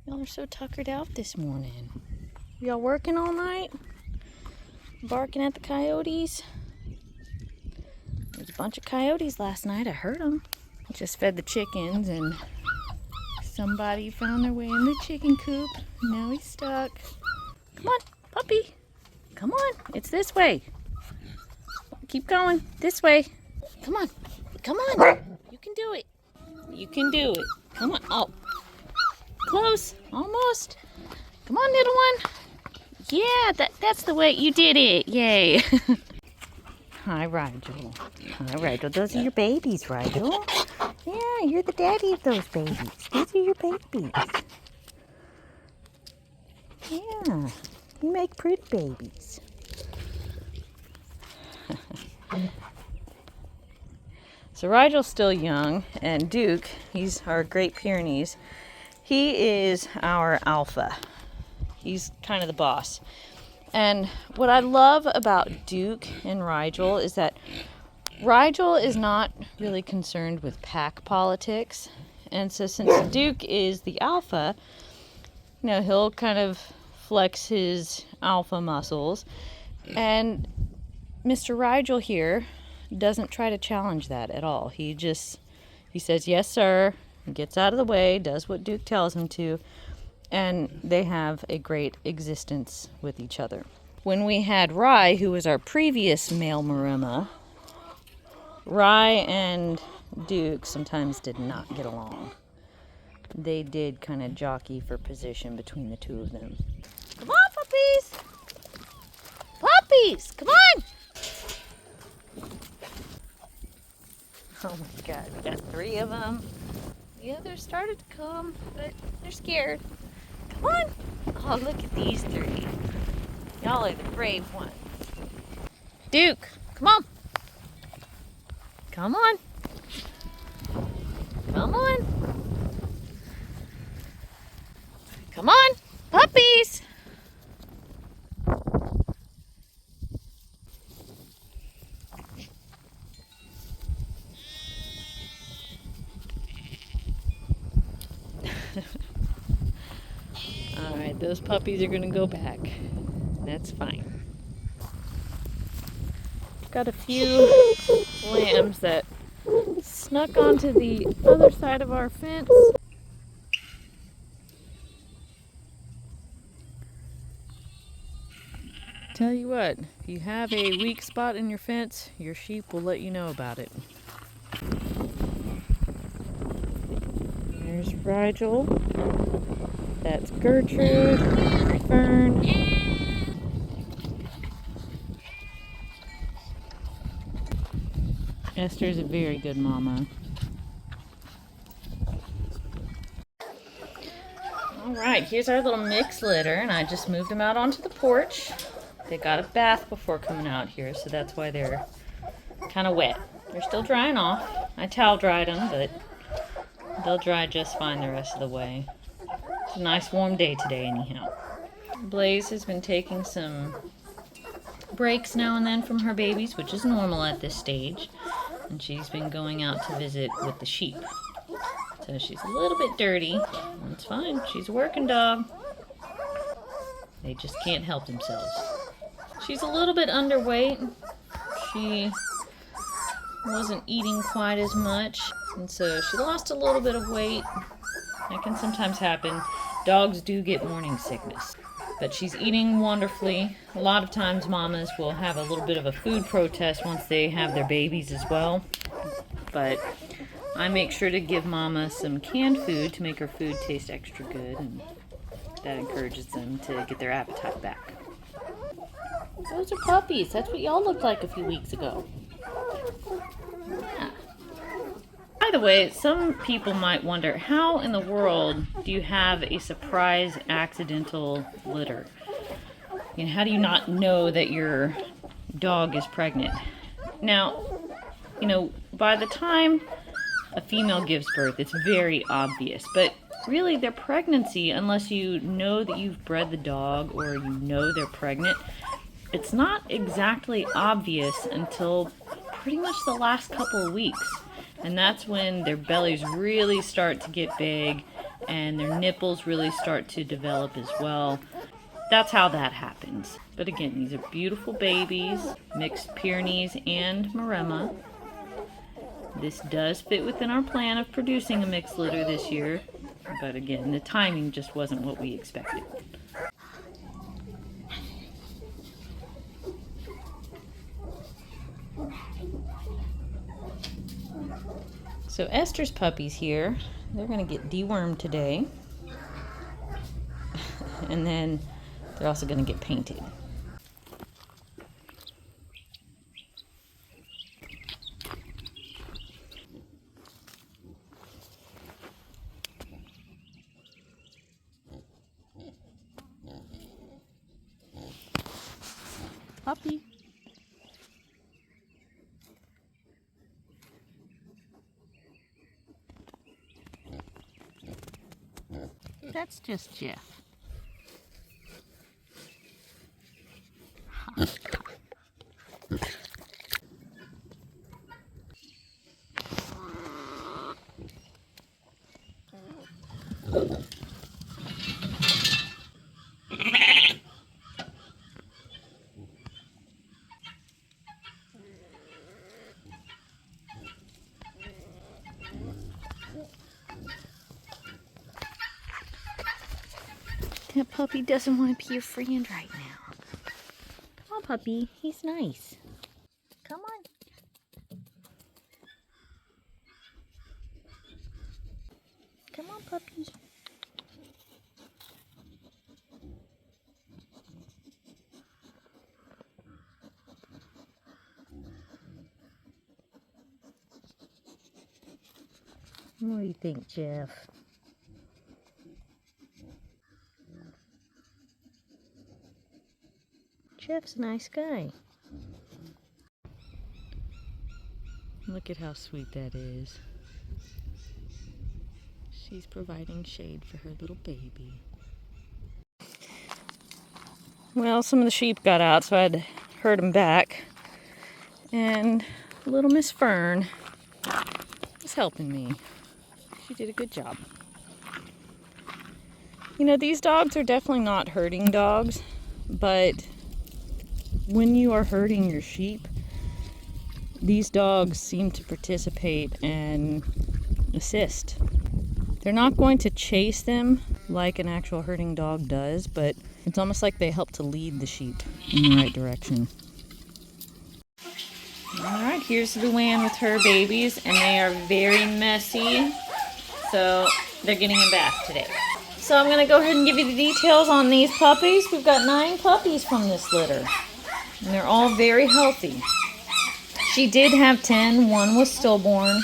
Y'all are so tuckered out this morning. Y'all working all night? Barking at the coyotes? There's a bunch of coyotes last night. I heard them. I just fed the chickens and somebody found their way in the chicken coop. Now he's stuck. Come on, puppy. Come on. It's this way. Keep going. This way. Come on. Come on. You can do it. You can do it. Come on. Oh. Close. Almost. Come on, little one. Yeah, that's the way. You did it. Yay. Hi, Rigel. Hi, Rigel. Those are your babies, Rigel. Yeah, you're the daddy of those babies. These are your babies. Yeah, you make pretty babies. So Rigel's still young, and Duke, he's our Great Pyrenees. He is our alpha. He's kind of the boss. And what I love about Duke and Rigel is that Rigel is not really concerned with pack politics. And so since Duke is the alpha, you know, he'll kind of flex his alpha muscles. And Mr. Rigel here doesn't try to challenge that at all. He says, yes, sir, gets out of the way, does what Duke tells him to, and they have a great existence with each other. When we had Rye, who was our previous male Maremma, Rye and Duke sometimes did not get along. They did kind of jockey for position between the two of them. Come on, puppies! Puppies! Come on! Oh my God, we got 3 of them. The others started to come, but they're scared. Come on! Oh, look at these 3. Y'all are the brave ones. Duke, come on! Come on! Come on! Come on! Puppies! Alright, those puppies are gonna go back. That's fine. Got a few lambs that snuck onto the other side of our fence. Tell you what, if you have a weak spot in your fence, your sheep will let you know about it. There's Rigel. That's Gertrude, Fern. Esther's a very good mama. Alright, here's our little mixed litter, and I just moved them out onto the porch. They got a bath before coming out here, so that's why they're kind of wet. They're still drying off. I towel dried them, but they'll dry just fine the rest of the way. It's a nice warm day today anyhow. Blaze has been taking some breaks now and then from her babies, which is normal at this stage. And she's been going out to visit with the sheep. So she's a little bit dirty. That's fine. She's a working dog. They just can't help themselves. She's a little bit underweight. She wasn't eating quite as much, and so she lost a little bit of weight. That can sometimes happen. Dogs do get morning sickness. But she's eating wonderfully. A lot of times mamas will have a little bit of a food protest once they have their babies as well. But I make sure to give mama some canned food to make her food taste extra good, and that encourages them to get their appetite back. Those are puppies. That's what y'all looked like a few weeks ago. Yeah. By the way, some people might wonder, how in the world do you have a surprise accidental litter? You know, how do you not know that your dog is pregnant? Now, you know, by the time a female gives birth, it's very obvious. But really, their pregnancy, unless you know that you've bred the dog or you know they're pregnant, it's not exactly obvious until pretty much the last couple of weeks. And that's when their bellies really start to get big and their nipples really start to develop as well. That's how that happens. But again, these are beautiful babies, mixed Pyrenees and Maremma. This does fit within our plan of producing a mixed litter this year, but again, the timing just wasn't what we expected. So Esther's puppies here, they're gonna get dewormed today. And then they're also gonna get painted. Puppy. That's just Jeff. That puppy doesn't want to be your friend right now. Come on, puppy. He's nice. Come on. Come on, puppy. What do you think, Jeff? Jeff's a nice guy. Look at how sweet that is. She's providing shade for her little baby. Well, some of the sheep got out, so I had to herd them back. And little Miss Fern is helping me. She did a good job. You know, these dogs are definitely not herding dogs, but when you are herding your sheep, these dogs seem to participate and assist. They're not going to chase them like an actual herding dog does, but it's almost like they help to lead the sheep in the right direction. Alright, here's Luann with her babies, and they are very messy, so they're getting a bath today. So I'm going to go ahead and give you the details on these puppies. We've got 9 puppies from this litter, and they're all very healthy. She did have 10, one was stillborn,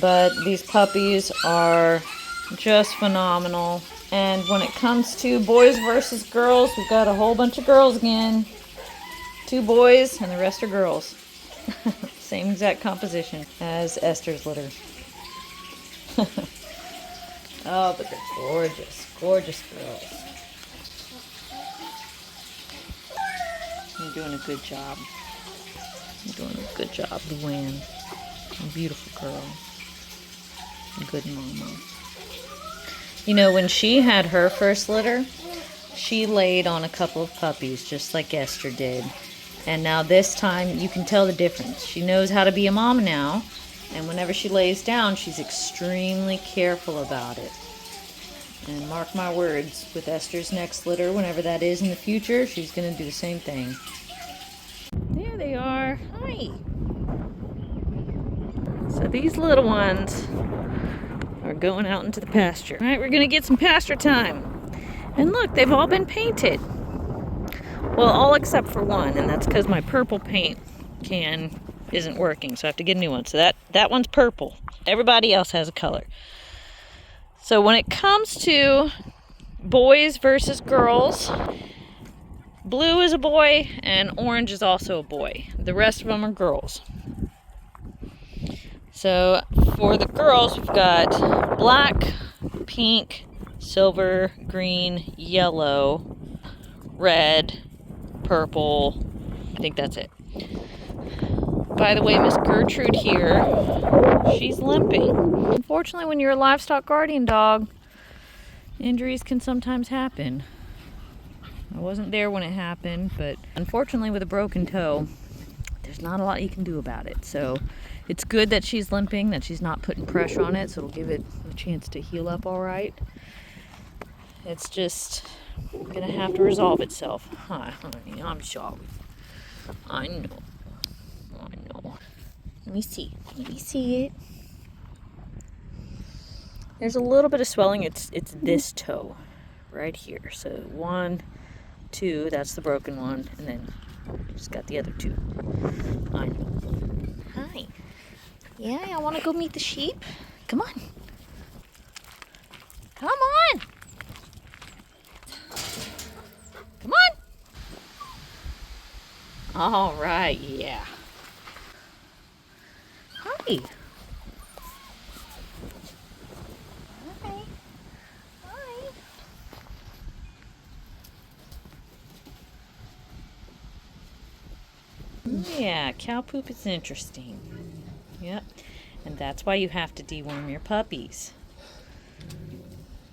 but these puppies are just phenomenal. And when it comes to boys versus girls, we've got a whole bunch of girls again. 2 boys and the rest are girls. Same exact composition as Esther's litter. Oh, but they're gorgeous, gorgeous girls. You're doing a good job. You're doing a good job, Luann. A beautiful girl. A good mama. You know, when she had her first litter, she laid on a couple of puppies, just like Esther did. And now this time, you can tell the difference. She knows how to be a mom now, and whenever she lays down, she's extremely careful about it. And mark my words, with Esther's next litter, whenever that is in the future, she's going to do the same thing. There they are. Hi. So these little ones are going out into the pasture. All right, we're going to get some pasture time. And look, they've all been painted. Well, all except for one, and that's because my purple paint can isn't working, so I have to get a new one. So that one's purple. Everybody else has a color. So when it comes to boys versus girls, blue is a boy and orange is also a boy. The rest of them are girls. So for the girls, we've got black, pink, silver, green, yellow, red, purple. I think that's it. By the way, Miss Gertrude here, she's limping. Unfortunately, when you're a livestock guardian dog, Injuries can sometimes happen. I wasn't there when it happened, but unfortunately with a broken toe, there's not a lot you can do about it. So it's good that she's limping, that she's not putting pressure on it, so it'll give it a chance to heal up all right. It's just gonna have to resolve itself. Hi, honey, I'm sorry. I know. Let me see it. There's a little bit of swelling. It's this toe right here. So 1, 2, that's the broken one, and then just got the other 2. I know. Hi. Yeah, I want to go meet the sheep. Come on. Come on. Come on. All right, yeah. Hi. Hi. Hi. Yeah, cow poop is interesting. Yep. And that's why you have to deworm your puppies.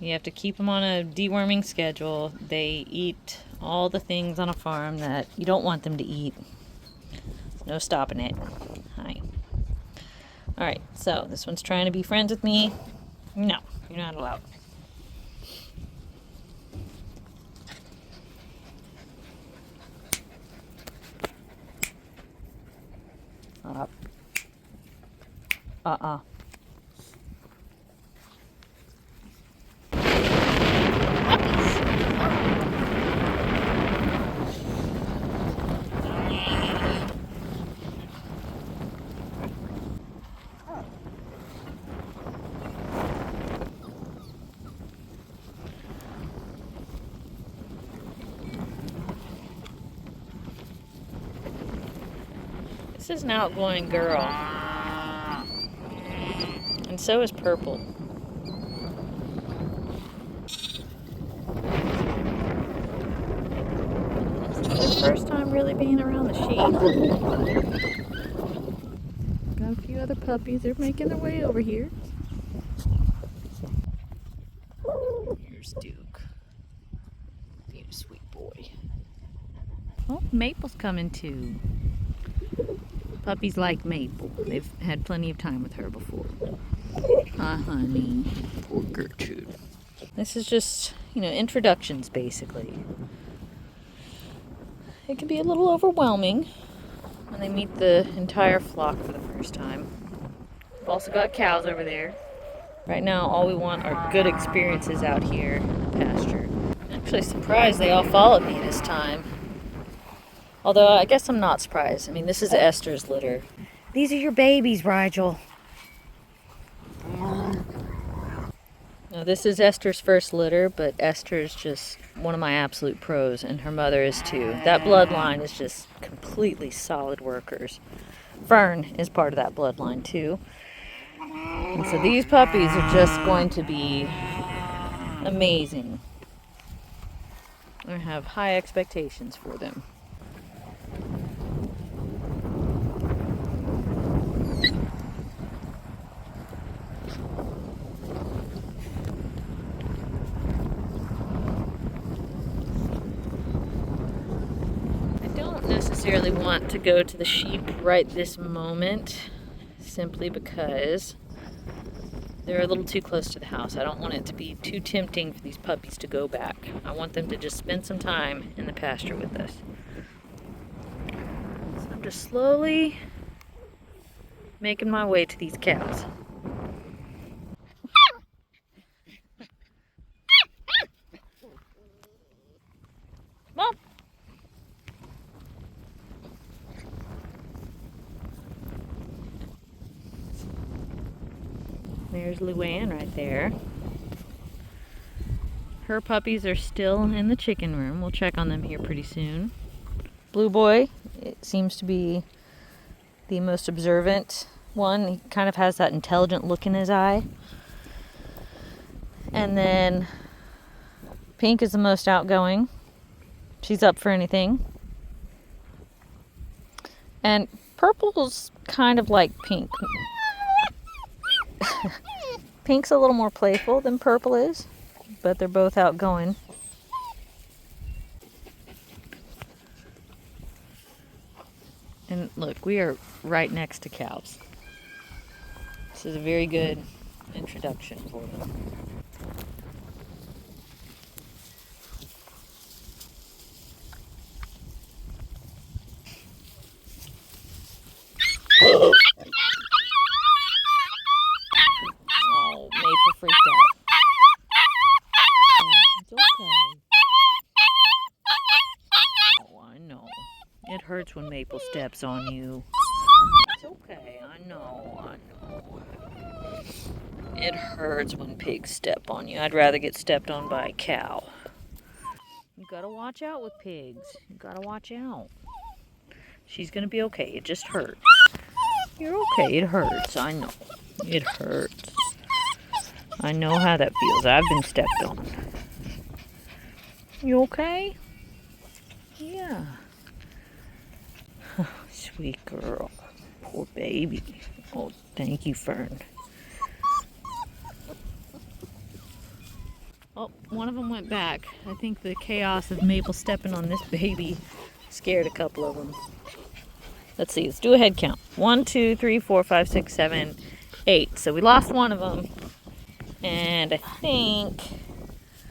You have to keep them on a deworming schedule. They eat all the things on a farm that you don't want them to eat. No stopping it. Hi. Alright, so this one's trying to be friends with me. No, you're not allowed. This is an outgoing girl. And so is Purple. It's their first time really being around the sheep. Got a few other puppies. They're making their way over here. Here's Duke. Being a sweet boy. Oh, Maple's coming too. Puppies like Maple. They've had plenty of time with her before. Hi, honey. Poor Gertrude. This is just, introductions basically. It can be a little overwhelming when they meet the entire flock for the first time. We've also got cows over there. Right now, all we want are good experiences out here in the pasture. I'm actually surprised they all followed me this time. Although, I guess I'm not surprised. I mean, this is Esther's litter. These are your babies, Rigel. Now, this is Esther's first litter, but Esther's just one of my absolute pros, and her mother is too. That bloodline is just completely solid workers. Fern is part of that bloodline too. And so these puppies are just going to be amazing. I have high expectations for them. Necessarily want to go to the sheep right this moment, simply because they're a little too close to the house. I don't want it to be too tempting for these puppies to go back. I want them to just spend some time in the pasture with us. So I'm just slowly making my way to these cows. Mom! There's Luann right there. Her puppies are still in the chicken room. We'll check on them here pretty soon. Blue Boy, it seems to be the most observant one. He kind of has that intelligent look in his eye. And then Pink is the most outgoing. She's up for anything. And Purple's kind of like Pink. Pink's a little more playful than Purple is. but they're both outgoing. And look, we are right next to cows. This is a very good introduction for them. Oh, Maple freaked out. It's okay. Oh, I know. It hurts when Maple steps on you. It's okay, I know. It hurts when pigs step on you. I'd rather get stepped on by a cow. You gotta watch out with pigs. You gotta watch out. She's gonna be okay. It just hurts. You're okay. It hurts. I know. It hurts. I know how that feels. I've been stepped on. You okay? Yeah. Sweet girl. Poor baby. Oh, thank you, Fern. Oh, one of them went back. I think the chaos of Maple stepping on this baby scared a couple of them. Let's see, let's do a head count. 1, 2, 3, 4, 5, 6, 7, 8. So we lost one of them. And I think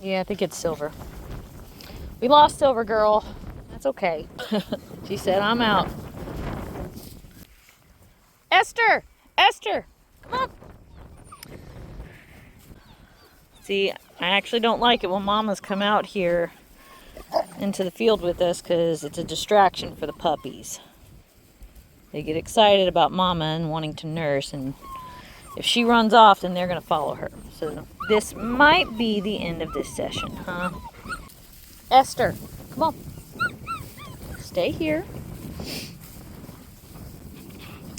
it's Silver. We lost Silver Girl. That's okay. She said, I'm out. Esther! Esther! Come on! See, I actually don't like it when mamas come out here into the field with us because it's a distraction for the puppies. They get excited about mama and wanting to nurse, and if she runs off, then they're going to follow her. So this might be the end of this session, huh? Esther, come on. Stay here.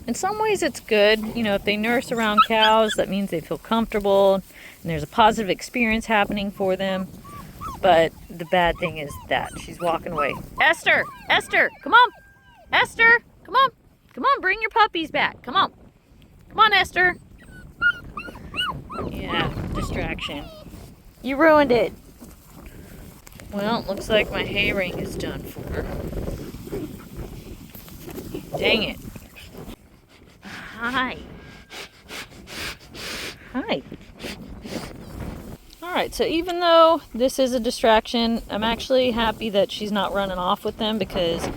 In some ways it's good. You know, if they nurse around cows, that means they feel comfortable and there's a positive experience happening for them. But the bad thing is that she's walking away. Esther! Esther! Come on! Esther! Come on! Come on, bring your puppies back. Come on. Come on, Esther. Yeah, distraction. You ruined it. Well, looks like my hay ring is done for. Dang it. Hi. Hi. Alright, so even though this is a distraction, I'm actually happy that she's not running off with them because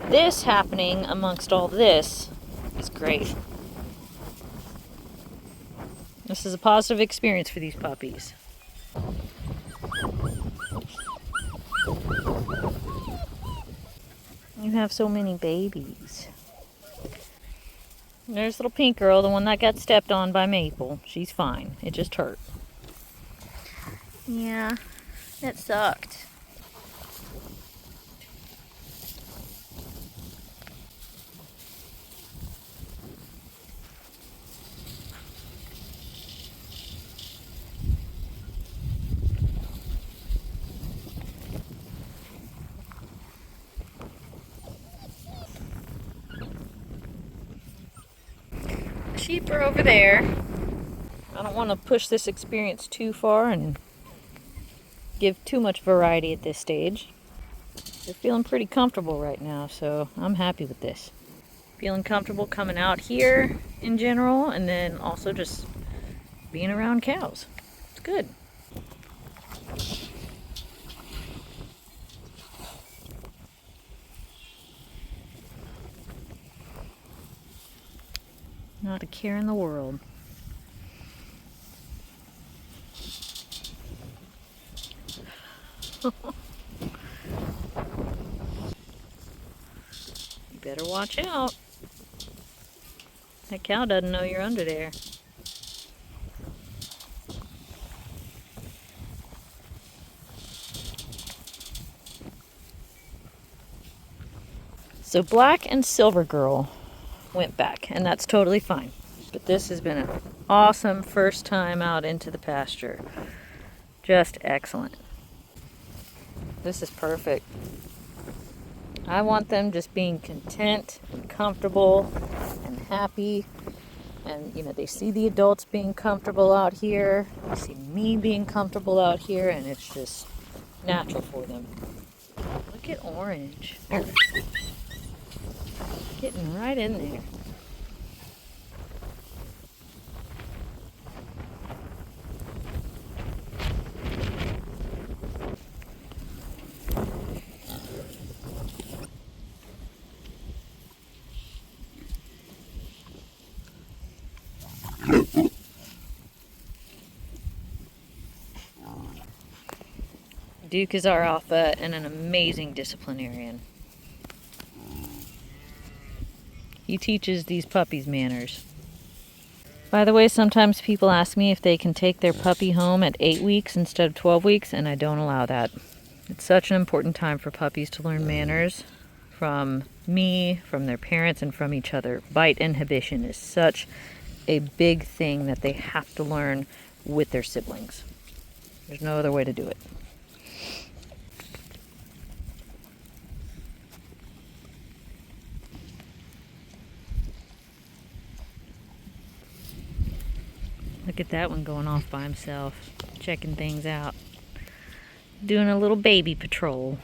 this happening amongst all this is great. This is a positive experience for these puppies. You have so many babies. There's little pink girl, the one that got stepped on by Maple. She's fine. It just hurt. Yeah, it sucked. Sheep are over there. I don't want to push this experience too far and give too much variety at this stage. They're feeling pretty comfortable right now, so I'm happy with this. Feeling comfortable coming out here in general, and then also just being around cows. It's good. Not a care in the world. You better watch out. That cow doesn't know you're under there. So Black and Silver Girl went back, and that's totally fine. But this has been an awesome first time out into the pasture. Just excellent. This is perfect. I want them just being content and comfortable and happy And, you know, they see the adults being comfortable out here. They see me being comfortable out here, and it's just natural for them. Look at Orange. Getting right in there. Duke is our alpha and an amazing disciplinarian. He teaches these puppies manners. By the way, sometimes people ask me if they can take their puppy home at 8 weeks instead of 12 weeks, and I don't allow that. It's such an important time for puppies to learn manners from me, from their parents, and from each other. Bite inhibition is such a big thing that they have to learn with their siblings. There's no other way to do it. Look at that one going off by himself, checking things out. Doing a little baby patrol.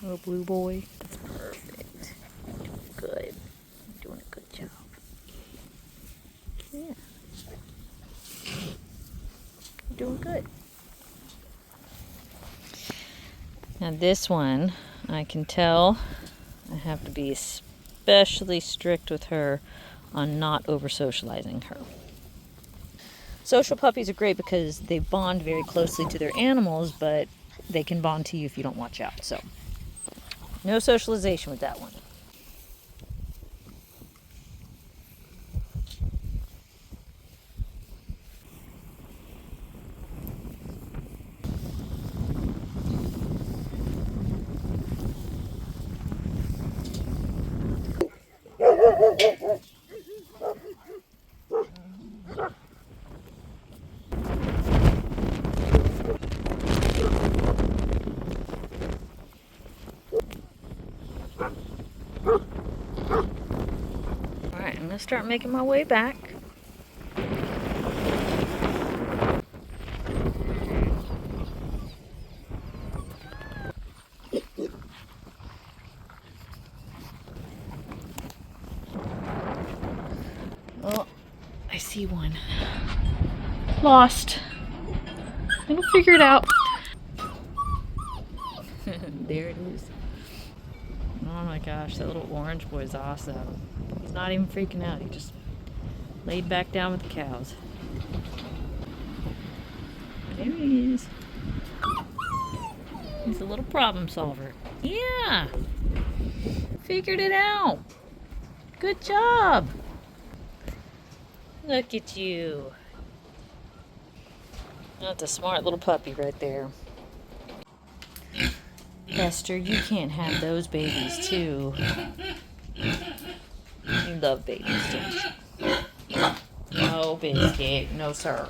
Little blue boy. That's perfect. Good. You're doing a good job. Yeah. You're doing good. Now this one, I can tell I have to be especially strict with her on not over socializing her. Social puppies are great because they bond very closely to their animals, but they can bond to you if you don't watch out. So, no socialization with that one. Alright, I'm going to start making my way back. Oh, I see one. Lost. It'll figure it out. There it is. Oh my gosh, that little orange boy is awesome. He's not even freaking out. He just laid back down with the cows. There he is. He's a little problem solver. Yeah! Figured it out. Good job. Look at you. That's a smart little puppy right there. Pasture, you can't have those babies too. You love babies, don't you? No, Biscuit. No, sir.